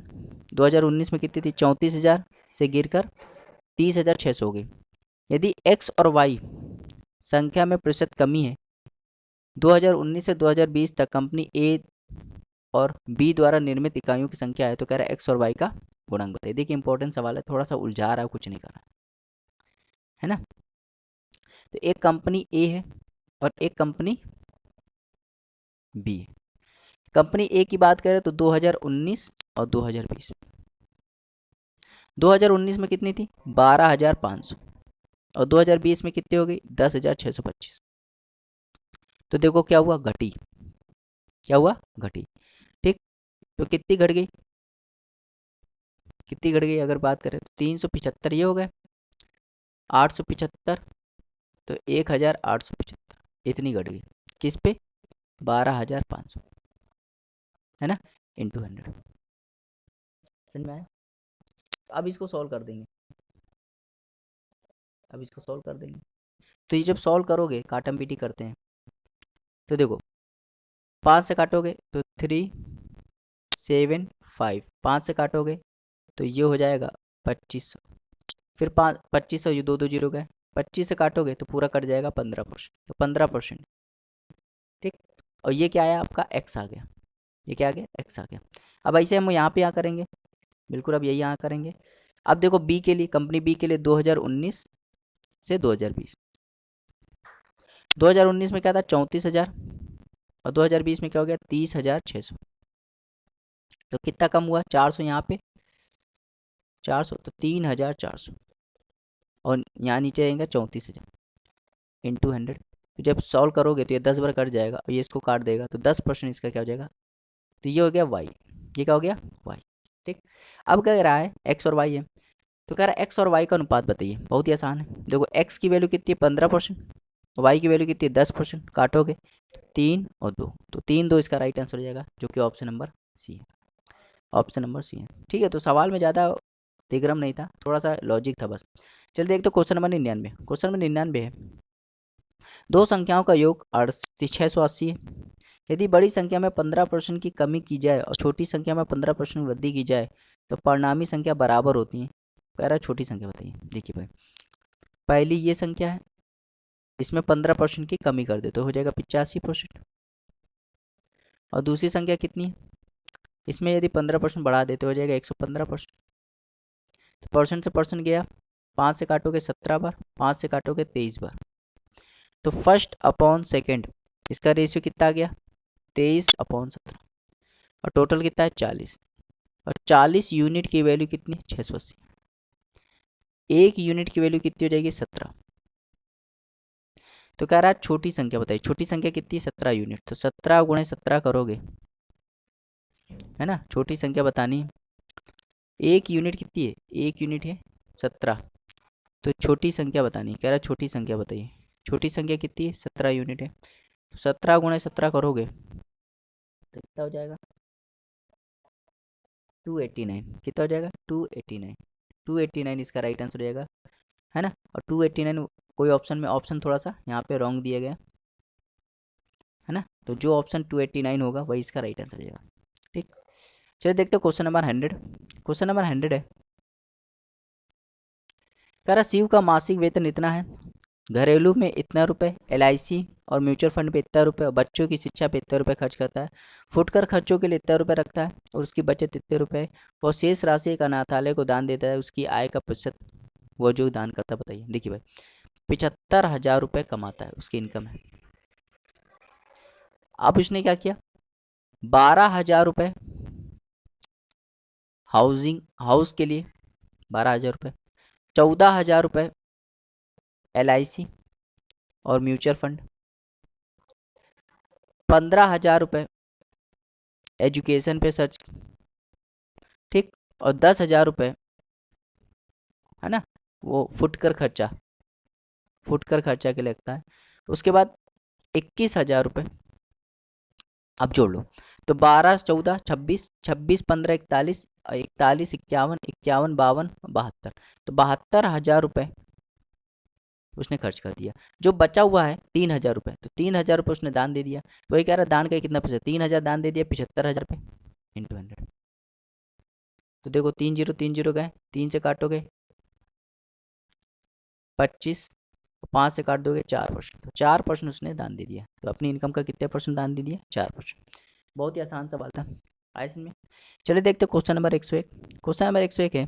[SPEAKER 1] 2019 में कितनी थी, 34,000 से गिरकर 30,600 हो गई। यदि एक्स और वाई संख्या में प्रतिशत कमी है 2019 से 2020 तक कंपनी ए और बी द्वारा निर्मित इकाइयों की संख्या है, तो कह रहा है एक्स और वाई का गुणांक बताइए। देखिए इंपॉर्टेंट सवाल है, थोड़ा सा उलझा रहा है, कुछ नहीं कर रहा है ना। तो एक कंपनी ए है और एक कंपनी बी है। कंपनी ए की बात करें तो 2019 और 2020, 2019 में कितनी थी 12,500, और 2020 में कितनी हो गई 10,625। तो देखो क्या हुआ, घटी, क्या हुआ, घटी। ठीक, तो कितनी घट गई, कितनी घट गई अगर बात करें तो 375 ये हो गए, 875, तो 1,875 इतनी घट गई, किस पे, 12,500, है ना, इंटू 100। समझ में आया? अब इसको सॉल्व कर देंगे, अब इसको सॉल्व कर देंगे। तो ये जब सॉल्व करोगे, काटम पीटी करते हैं, तो देखो 5 से काटोगे तो 375, 5 से काटोगे तो ये हो जाएगा 2500, फिर 2500, ये 2 2 0 गए, 25 से काटोगे तो पूरा कट जाएगा 15%, तो 15%। ठीक, और ये क्या आया आपका, एक्स आ गया, ये क्या आ गया, एक्स आ गया। अब ऐसे हम यहाँ पे यहाँ करेंगे, बिल्कुल अब यही यहाँ करेंगे। अब देखो बी के लिए, कंपनी बी के लिए 2019 से 2020, 2019 में क्या था 34,000, और 2020 में क्या हो गया 30,600, तो कितना कम हुआ, 400 यहाँ पे, 400 तो 3,400, और यहाँ नीचे रहेगा 34,000 इंटू 100। तो जब सॉल्व करोगे तो ये 10 बार कट जाएगा और ये इसको काट देगा, तो 10% इसका क्या हो जाएगा, तो ये हो गया वाई, ये क्या हो गया वाई। ठीक, अब क्या कह रहा है, एक्स और वाई है, तो कह रहा है एक्स और वाई का अनुपात बताइए। बहुत ही आसान है, देखो एक्स की वैल्यू कितनी है 15%, वाई की वैल्यू कितनी है 10%, काटोगे 3 और 2, तो 3 2 इसका राइट आंसर हो जाएगा, जो कि ऑप्शन नंबर सी है, ऑप्शन नंबर सी है। ठीक है, तो सवाल में ज़्यादा दिग्रम नहीं था, थोड़ा सा लॉजिक था बस। चलिए देखते तो क्वेश्चन नंबर 99। क्वेश्चन नंबर 99 है, दो संख्याओं का योग 680 है। यदि बड़ी संख्या में 15% की कमी की जाए और छोटी संख्या में 15% वृद्धि की जाए तो परिणामी संख्या बराबर होती है। कह रहा है छोटी संख्या बताइए। देखिए भाई, पहली ये संख्या है, इसमें 15% की कमी कर दे तो हो जाएगा 85%, और दूसरी संख्या कितनी है, इसमें यदि 15% बढ़ा देते हो जाएगा 115%। तो परसेंट से परसेंट गया, 5 से काटोगे 17 बार, 5 से काटोगे 23 बार, तो फर्स्ट अपॉन सेकेंड इसका रेशियो कितना आ गया 23/17, और टोटल कितना है 40, और 40 यूनिट की वैल्यू कितनी 680, एक यूनिट की वैल्यू कितनी हो जाएगी 17। तो कह रहा है छोटी संख्या बताइए, छोटी संख्या कितनी है 17 यूनिट, तो 17 गुणे 17 करोगे, है ना, छोटी संख्या बतानी है। एक यूनिट कितनी है, एक यूनिट है 17, तो छोटी संख्या बतानी है, कह रहा है छोटी संख्या बताइए। छोटी संख्या कितनी है 17 यूनिट है, तो 17 गुणे 17 करोगे तो कितना हो जाएगा 289, कितना हो जाएगा 289, 289 इसका राइट आंसर हो जाएगा, है ना। और 289 कोई ऑप्शन में, ऑप्शन थोड़ा सा यहाँ पे रॉन्ग दिया गया है ना, तो जो ऑप्शन 289 होगा वही इसका राइट आंसर हो जाएगा। ठीक, चलिए देखते हो क्वेश्चन नंबर 100। क्वेश्चन नंबर 100 है, कह रहा शिव का मासिक वेतन इतना है, घरेलू में इतना रुपए, LIC और म्यूचुअल फंड पे इतना रुपए, और बच्चों की शिक्षा पे इतना रुपए खर्च करता है, फुटकर खर्चों के लिए इतना रुपए रखता है और उसकी बचत इतने रुपए, और शेष राशि एक अनाथालय को दान देता है, उसकी आय का प्रतिशत वो जो दान करता है बताइए। देखिए भाई 75,000 रुपये कमाता है, उसकी इनकम है। अब उसने क्या किया 12,000 रुपये हाउस के लिए, 12,000 रुपये, 14,000 रुपये LIC और म्यूचुअल फंड, 15,000 रुपये एजुकेशन पे सर्च, ठीक, और 10,000 रुपये है ना वो फुटकर खर्चा के लिए लगता है। उसके बाद 21,000 रुपये अब जोड़ लो, तो 12 14 26 26 15 41 41 51 51 52 72, तो 72,000 रुपये उसने खर्च कर दिया। जो बचा हुआ है 3,000 रुपये, तो 3,000 रुपये उसने दान दे दिया। तो वही कह रहा है दान का कितना पैसा, 3,000 दान दे दिया, 75,000 रुपये इंटू 100। तो देखो 3 0 गए, 3 से काटोगे 25, 5 से काट दोगे 4%, तो 4% उसने दान दे दिया। तो अपनी इनकम का कितने परसेंट दान दे दिया, 4%। बहुत ही आसान सवाल था, आए समझ में। चलिए देखते क्वेश्चन नंबर 101। क्वेश्चन नंबर 101 है,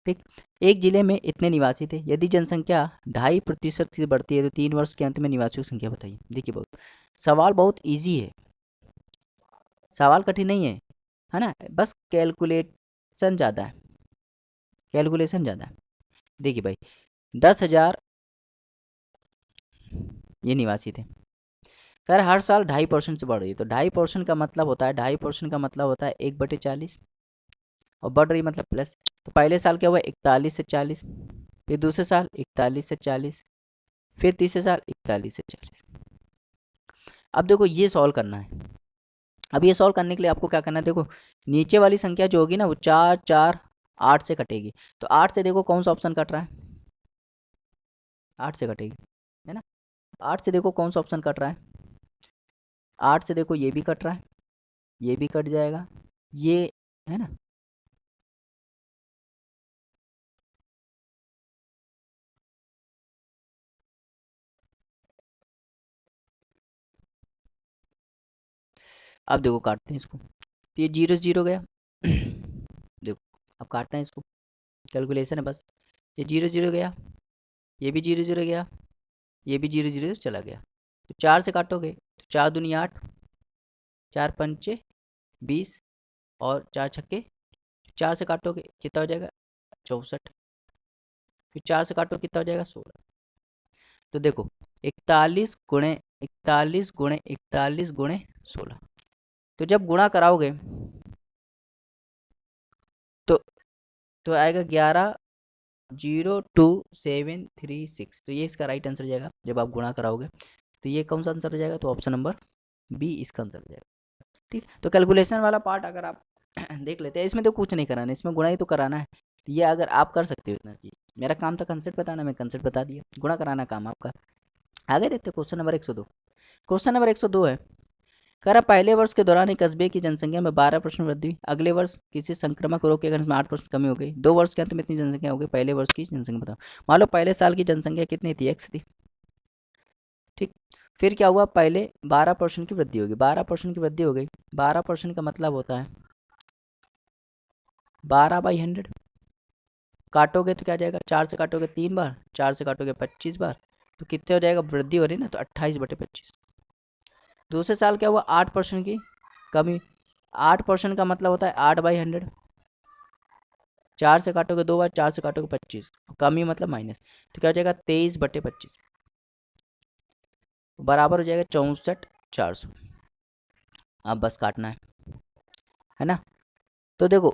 [SPEAKER 1] ठीक, एक जिले में इतने निवासी थे, यदि जनसंख्या 2.5% से बढ़ती है तो 3 वर्ष के अंत में निवासियों की संख्या बताइए। देखिए बहुत सवाल बहुत इजी है, सवाल कठिन नहीं है ना, बस कैलकुलेशन ज़्यादा है। देखिए भाई 10,000 ये निवासी थे, खैर हर साल 2.5% से बढ़ रही है, तो 2.5% का मतलब होता है 2.5% का मतलब होता है 1/40, और बढ़ रही मतलब प्लस। तो पहले साल क्या हुआ 41 से 40, फिर दूसरे साल 41 से 40, फिर तीसरे साल 41 से 40। अब देखो ये सॉल्व करना है। अब ये सॉल्व करने के लिए आपको क्या करना है, देखो नीचे वाली संख्या जो होगी ना वो 4 4 8 से कटेगी। तो 8 से देखो कौन सा ऑप्शन कट रहा है, 8 से कटेगी है ना। 8 से देखो कौन सा ऑप्शन कट रहा है, 8 से देखो ये भी कट रहा है, ये भी कट जाएगा, ये है ना। अब देखो काटते हैं इसको, तो ये 0 0 गया देखो अब काटते हैं इसको, कैलकुलेशन है बस। ये 0 0 गया, ये भी 0 0 गया, ये भी 0 0 चला गया। तो 4 से काटोगे तो 4 दूनी 8, 4 पंचे 20, और 4 छक्के, 4 से काटोगे कितना हो जाएगा 64, फिर 4 से काटो कितना हो जाएगा 16। तो देखो 41 गुणे तो जब गुणा कराओगे तो आएगा 11,02,736, तो ये इसका राइट आंसर हो जाएगा जब आप गुणा कराओगे। तो ये कौन सा आंसर हो जाएगा, तो ऑप्शन नंबर बी इसका आंसर हो जाएगा। ठीक, तो कैलकुलेशन वाला पार्ट अगर आप देख लेते हैं, इसमें तो कुछ नहीं कराना है, इसमें गुणा ही तो कराना है। तो ये अगर आप कर सकते हो इतना चीज़, मेरा काम था कंसेप्ट बताना, मैं कंसेप्ट बता दिया, गुणा कराना काम आपका। आगे देखते हैं क्वेश्चन नंबर 102। क्वेश्चन नंबर 102 है, कह रहा पहले वर्ष के दौरान एक कस्बे की जनसंख्या में 12% वृद्धि हुई, अगले वर्ष किसी संक्रामक रोग के कारण इसमें 8% कमी हो गई, 2 वर्ष के अंत में इतनी जनसंख्या हो गई, पहले वर्ष की जनसंख्या बताओ। मान लो पहले साल की जनसंख्या कितनी थी, x थी, ठीक, फिर क्या हुआ, पहले 12% की वृद्धि होगी, 12% की वृद्धि हो गई, 12% का मतलब होता है 12/100, काटोगे तो क्या जाएगा, 4 से काटोगे 3 बार, 4 से काटोगे 25 बार, तो कितने हो जाएगा, वृद्धि हो रही है ना, तो 28/25। दूसरे साल क्या हुआ, 8% की कमी, 8% का मतलब होता है 8/100, 4 से काटोगे 2 बार, 4 से काटोगे 25, कमी मतलब माइनस, तो क्या हो जाएगा 23/25, बराबर हो जाएगा 64,400। अब बस काटना है ना। तो देखो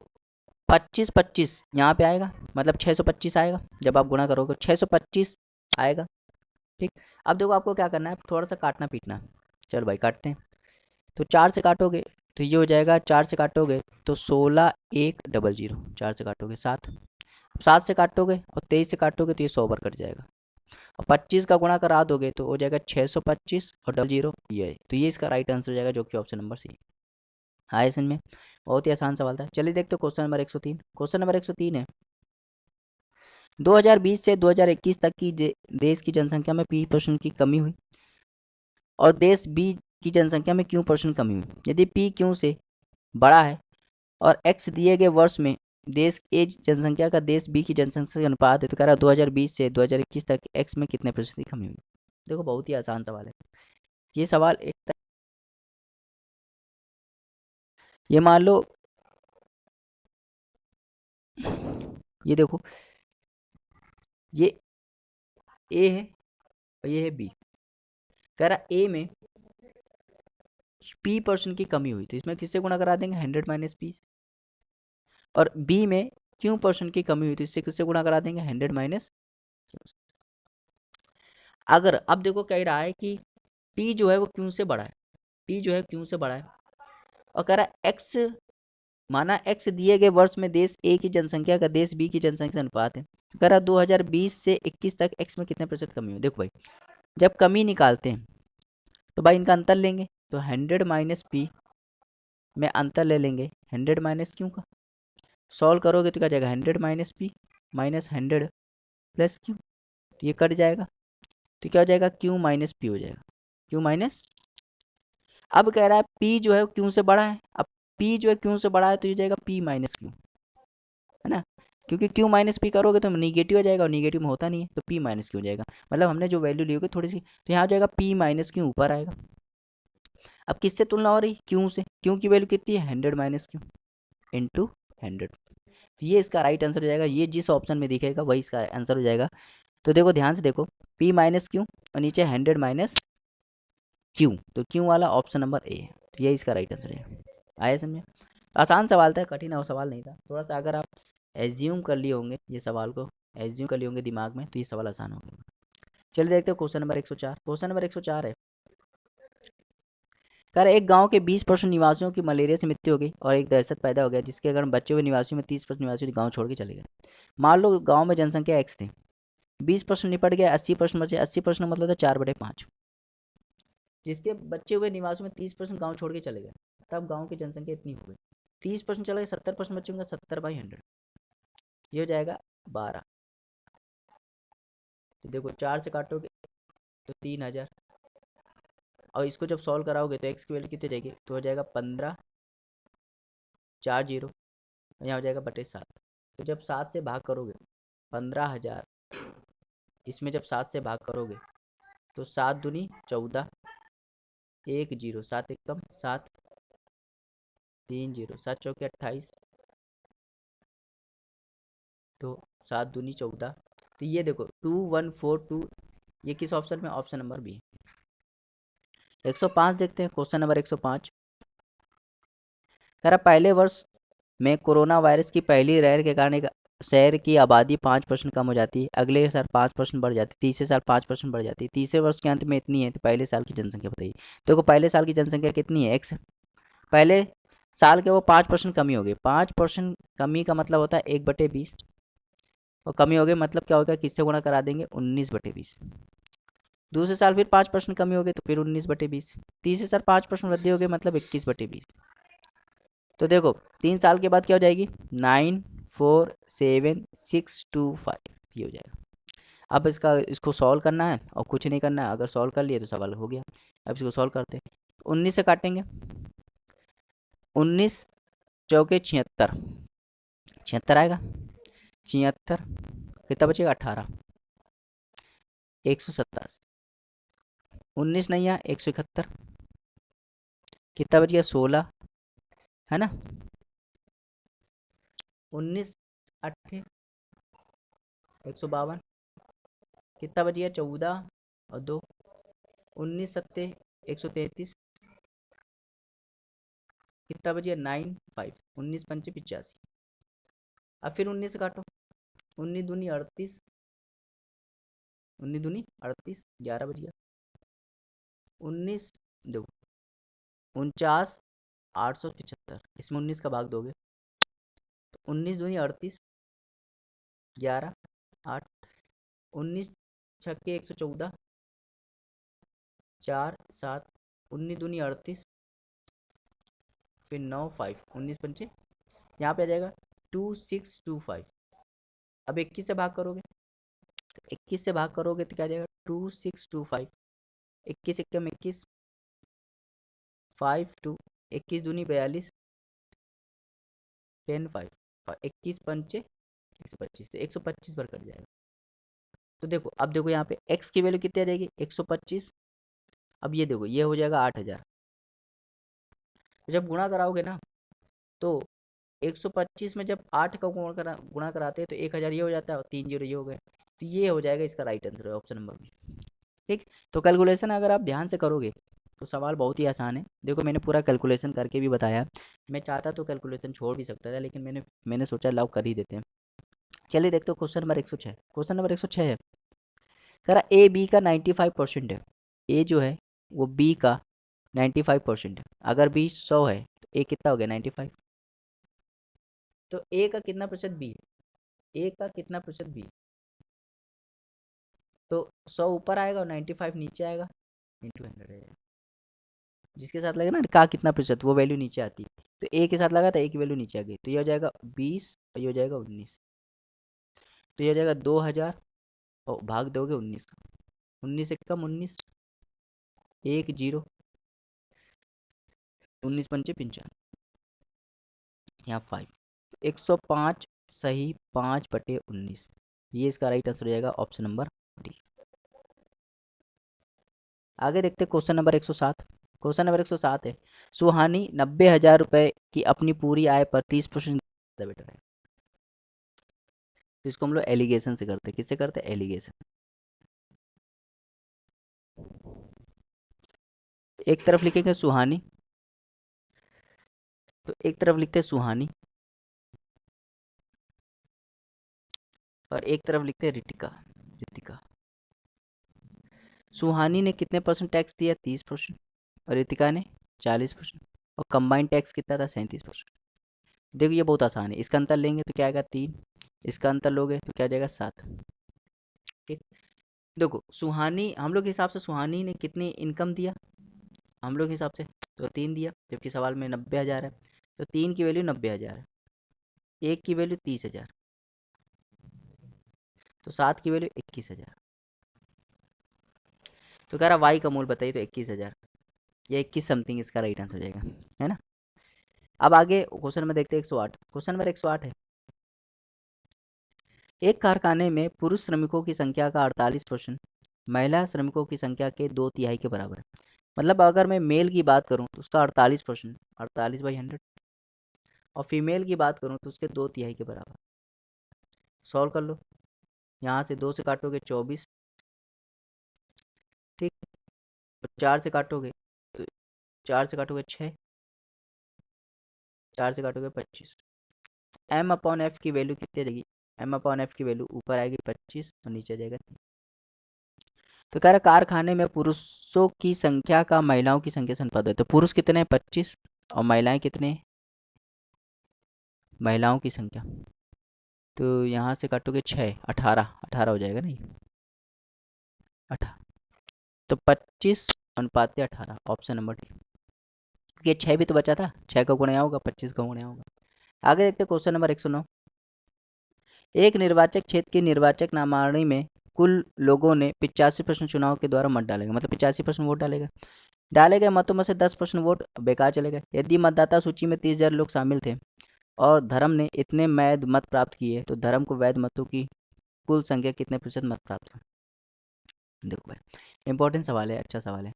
[SPEAKER 1] 25 यहाँ पे आएगा, मतलब 625 आएगा, जब आप गुणा करोगे 625 आएगा, ठीक। अब देखो आपको क्या करना है, थोड़ा सा काटना पीटना, चल भाई काटते हैं। तो 4 से काटोगे तो ये हो जाएगा, 4 से काटोगे तो 16,100, 4 से काटोगे 7, 7 से काटोगे और 23 से काटोगे तो ये 100 बार कट जाएगा, और 25 का गुणा करा दोगे तो हो जाएगा 625 और 00 ये है। तो ये इसका राइट आंसर हो जाएगा, जो कि ऑप्शन नंबर सी। आए इसमें में बहुत ही आसान सवाल था। चलिए देखते क्वेश्चन नंबर 103। क्वेश्चन नंबर 103 है, 2020 से 2021 तक की देश की जनसंख्या में P% की कमी हुई, और देश बी की जनसंख्या में Q% कमी हुई। यदि P Q से बड़ा है और X दिए गए वर्ष में देश ए जनसंख्या का देश बी की जनसंख्या से अनुपात है, तो कह रहा है 2020 से 2021 तक X में कितने % की कमी हुई। देखो बहुत ही आसान सवाल है ये सवाल। ये मान लो, ये देखो ये ए है और ये है बी। कह रहा ए में p% की कमी हुई तो इसमें किससे गुणा करा देंगे 100 माइनस पी। और बी में q% की कमी हुई तो इससे किससे गुणा करा देंगे 100 माइनस। अगर अब देखो कह रहा है कि p जो है वो q से बड़ा है, p जो है q से बड़ा है, और कह रहा है x, माना x दिए गए वर्ष में देश ए की जनसंख्या का देश बी की जनसंख्या से अनुपात है। कह रहा 2020 से 21 तक x में कितने प्रतिशत कमी हो। देखो भाई जब कमी निकालते हैं तो भाई इनका अंतर लेंगे, तो 100 माइनस पी में अंतर ले लेंगे 100 माइनस क्यू का। सॉल्व करोगे तो क्या जाएगा 100 minus P minus 100 plus Q, तो ये कट जाएगा, तो क्या हो जाएगा क्यू माइनस पी हो जाएगा, क्यू माइनस। अब कह रहा है पी जो है क्यू से बड़ा है, अब पी जो है क्यू से बड़ा है तो ये जाएगा पी माइनस क्यू, है ना, क्योंकि क्यू माइनस पी करोगे तो निगेटिव हो जाएगा और निगेटिव में होता नहीं है, तो पी माइनस क्यू हो जाएगा। मतलब हमने जो वैल्यू ली होगी थोड़ी सी, तो यहाँ हो जाएगा पी माइनस क्यू ऊपर आएगा। अब किससे तुलना हो रही, क्यू से, क्यू की वैल्यू कितनी है 100 माइनस क्यू इंटू 100, ये इसका राइट आंसर हो जाएगा। ये जिस ऑप्शन में दिखेगा वही इसका आंसर हो जाएगा। तो देखो ध्यान से देखो, p माइनस क्यू और नीचे 100 माइनस क्यू, तो क्यू वाला ऑप्शन नंबर ए है, तो ये इसका राइट आंसर है। आया समझे, आसान सवाल था, कठिन सवाल नहीं था। थोड़ा सा अगर आप एज्यूम कर लिए होंगे, ये सवाल को एज्यूम कर लिए होंगे दिमाग में, तो ये सवाल आसान होगा। चलिए देखते हैं क्वेश्चन नंबर 104। क्वेश्चन नंबर 104 है, कह रहे एक गांव के 20% निवासियों की मलेरिया से मृत्यु हो गई और एक दहशत पैदा हो गया जिसके कारण बचे हुए निवासियों में 30% निवासी गांव छोड़ के चले गए। मान लो गांव में जनसंख्या x थी, 20% निपट गया, 80% बचे। 80% मतलब था 4/5, जिसके बचे हुए निवासियों में 30% गाँव छोड़ के चले गए, तब गाँव की जनसंख्या इतनी हो गई। 30% चला गया, 70% बचे होंगे, 70/100, ये हो जाएगा 12। तो देखो 4 से काटोगे तो 3000, और इसको जब सॉल्व कराओगे तो एक्स की वैल्यू कितनी जाएगी, तो हो जाएगा 15, 4 जीरो, यहाँ हो जाएगा बटे 7। तो जब 7 से भाग करोगे 15,000, इसमें जब 7 से भाग करोगे तो 7 दूनी 14, 1 जीरो, 7 एकम 7, 3 जीरो, 7 चौके 28, तो 7 दूनी 14। तो ये देखो 2142, ये किस ऑप्शन में, ऑप्शन नंबर बी। 105 देखते हैं, क्वेश्चन नंबर 105। कह रहा पहले वर्ष में कोरोना वायरस की पहली लहर के कारण एक शहर की आबादी 5% कम हो जाती है, अगले साल 5% बढ़ जाती है, तीसरे साल 5% बढ़ जाती है, तीसरे वर्ष के अंत में इतनी है, तो पहले साल की जनसंख्या बताइए। तो देखो पहले साल की जनसंख्या कितनी है x, पहले साल के वो 5% कमी हो गई। 5% कमी का मतलब होता है 1/20, और कमी हो गई मतलब क्या होगा, किससे गुणा करा देंगे 19/20। दूसरे साल फिर 5% कमी हो गई तो फिर 19/20, तीसरे साल 5% वृद्धि हो गई मतलब 21/20। तो देखो 3 साल के बाद क्या हो जाएगी 947,625, ये हो जाएगा। अब इसको सॉल्व करना है और कुछ नहीं करना है, अगर सॉल्व कर लिए तो सवाल हो गया। अब इसको सॉल्व करते हैं, 19 से काटेंगे, 19 चौके 76, 76 आएगा, 76 कितना बचेगा 18, 187, 19 नहीं है 171, कितना बच गया 16, है ना, 19 8 152, कितना बच गया 14 और 2, 19 7 133, कितना बच गया 9 5, 19 5 85। अब फिर 19 से काटो, 19 दूनी 38, 19 दूनी 38, 11 बच गया, 19 दो 49,875, इसमें 19 का भाग दोगे तो 19 दूनी 38, 11 8, 19 छक्के 114, 4 7, 19 दूनी 38, फिर 9 5, 19 पंचे, यहाँ पे आ जाएगा 2625। अब 21 से भाग करोगे, 21 से भाग करोगे तो क्या आ जाएगा 2625, 21 एकम 21, 5 2, 21 दूनी 42, 10 5, 21 पंचे 125, तो 125 पर कट जाएगा। तो देखो अब देखो यहाँ पे x की वैल्यू कितनी आ जाएगी 125। अब ये देखो ये हो जाएगा 8,000, जब गुणा कराओगे ना तो 125 में जब 8 का गुणा कराते हैं तो 1,000 ये हो जाता है और 3 जीरो ये हो गए, तो ये हो जाएगा इसका right answer option number B. ठीक, तो कैलकुलेशन अगर आप ध्यान से करोगे तो सवाल बहुत ही आसान है। देखो मैंने पूरा कैलकुलेशन करके भी बताया। मैं चाहता तो कैलकुलेशन छोड़ भी सकता था, लेकिन मैंने सोचा लाओ कर ही देते हैं। चलिए देखते हो क्वेश्चन नंबर 106। क्वेश्चन नंबर 106 है, कह रहा ए बी का 95% है। ए जो है वो बी का 95% है। अगर बी 100 है तो ए कितना हो गया 95। तो ए का कितना प्रतिशत बी है, ए का कितना प्रतिशत बी, तो 100 ऊपर आएगा और 95 नीचे आएगा, इंटू 100 है। जिसके साथ लगे ना का कितना प्रतिशत वो वैल्यू नीचे आती है, तो ए के साथ लगा था ए की वैल्यू नीचे आ गई, तो ये हो जाएगा 20 और ये हो जाएगा 19। तो ये हो जाएगा 2000 और भाग दोगे 19 का, 19 से कम 19, 10, 19 पंचे 55, यहाँ 5, 105 सही 5/19। ये इसका राइट आंसर हो जाएगा ऑप्शन नंबर डी। आगे देखते हैं क्वेश्चन नंबर 107। क्वेश्चन नंबर 107 है, सुहानी 90,000 रुपये की अपनी पूरी आय पर 30% बेटर है। तो इसको हम लोग एलिगेशन से करते हैं। किससे करते हैं? एलिगेशन। एक तरफ लिखेंगे सुहानी, तो एक तरफ लिखते हैं सुहानी और एक तरफ लिखते हैं रितिका। रितिका, सुहानी ने कितने परसेंट टैक्स दिया? 30%। और रितिका ने 40%। और कंबाइंड टैक्स कितना था? 37%। देखो ये बहुत आसान है। इसका अंतर लेंगे तो क्या आएगा? 3। इसका अंतर लोगे तो क्या जाएगा? 7। ठीक, देखो सुहानी, हम लोग के हिसाब से सुहानी ने कितनी इनकम दिया हम लोग के हिसाब से? तो 3 दिया, जबकि सवाल में 90,000 है। तो 3 की वैल्यू 90,000 है, 1 की वैल्यू 30,000, तो 7 की वैल्यू 21,000। तो कह रहा वाई का मूल बताइए, तो 21,000 या 21 समथिंग इसका राइट आंसर हो जाएगा, है ना। अब आगे क्वेश्चन में देखते हैं 108। क्वेश्चन नंबर 108 है, एक कारखाने में पुरुष श्रमिकों की संख्या का 48% महिला श्रमिकों की संख्या के 2/3 के बराबर है। मतलब अगर मैं मेल की बात करूं तो उसका 48%, 48/100, और फीमेल की बात करूं तो उसके 2/3 के बराबर। सॉल्व कर लो, यहाँ से 2 से काटोगे 24, ठीक, 4 से काटोगे तो 4 से काटोगे 6, 4 से काटोगे 25। m/f की वैल्यू कितनी आ जाएगी? m/f की वैल्यू ऊपर आएगी 25 और नीचे आ जाएगा 3। तो कह रहा कारखाने में पुरुषों की संख्या का महिलाओं की संख्या से अनुपात है। तो पुरुष कितने हैं? 25, और महिलाएं कितने हैं? महिलाओं की संख्या, तो यहाँ से काटोगे 6, 18 हो जाएगा नहीं, 18। तो 25:18, ऑप्शन नंबर डी। क्योंकि 6 भी तो बचा था, 6 का गुणा यहाँ होगा, 25 का गुणा यहाँ होगा। आगे देखते हैं क्वेश्चन नंबर 109। एक निर्वाचक क्षेत्र की निर्वाचक नामावली में कुल लोगों ने 85% चुनाव के द्वारा मत डालेगा, मतलब 85% वोट डालेगा। डाले गए मतों में से 10% वोट बेकार चले गए। यदि मतदाता सूची में 30,000 लोग शामिल थे और धर्म ने इतने वैध मत प्राप्त किए, तो धर्म को वैध मतों की कुल संख्या कितने प्रतिशत मत प्राप्त हुए? देखो भाई इंपॉर्टेंट सवाल है, अच्छा सवाल है।